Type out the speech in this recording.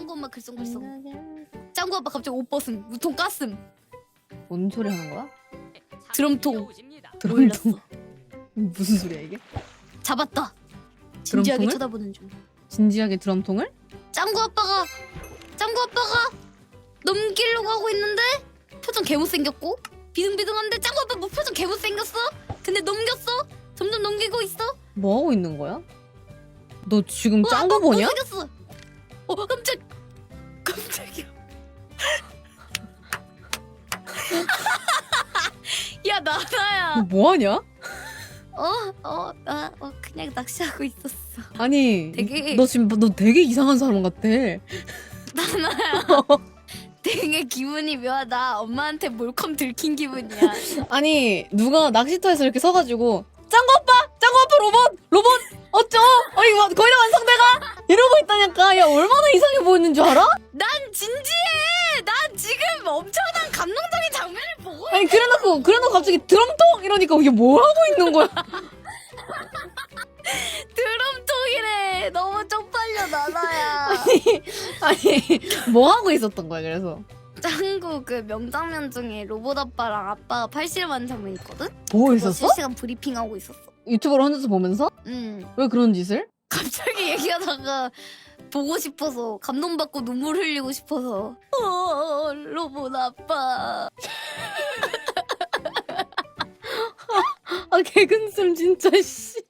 짱구 엄마 글썽글썽. 짱구 아빠 갑자기 옷 벗음. 우통 깠음. 뭔 소리 하는 거야? 드럼통. 드럼통. 몰랐어. 무슨 소리야 이게? 잡았다. 진지하게 드럼통을? 쳐다보는 중. 진지하게 드럼통을? 짱구 아빠가 넘기려고 하고 있는데 표정 개못생겼고 비등비등한데 짱구 아빠 뭐 표정 개못생겼어? 근데 넘겼어? 점점 넘기고 있어? 뭐 하고 있는 거야? 너 지금 짱구 아빠 보냐? 못생겼어. 깜짝이야. 야 나나야. 너 뭐하냐? 그냥 낚시하고 있었어. 아니 되게- 너 되게 이상한 사람 같아. 나나야. 되게 기분이 묘하다. 엄마한테 몰컴 들킨 기분이야. 아니 누가 낚시터에서 이렇게 서가지고 짱구 아빠 로봇 어쩌? 이거 거의 다 완성돼가 이러고 있다니까. 야 얼마나 이상해 보이는 줄 알아? 난 진지해. 난 지금 엄청난 감동적인 장면을 보고 아니 그래놓고 갑자기 드럼통 이러니까 이게 뭐 하고 있는 거야? 드럼통이래. 너무 쪽팔려 나나야. 아니 뭐 하고 있었던 거야 그래서? 짱구 그 명장면 중에 로봇 아빠랑 아빠가 팔씨름하는 장면 있거든? 뭐 그거 있었어? 실시간 브리핑하고 있었어. 유튜브로 혼자서 보면서? 응. 왜 그런 짓을? 갑자기 얘기하다가 보고 싶어서 감동받고 눈물 흘리고 싶어서 로봇 아빠. 아 개근슬 진짜 씨.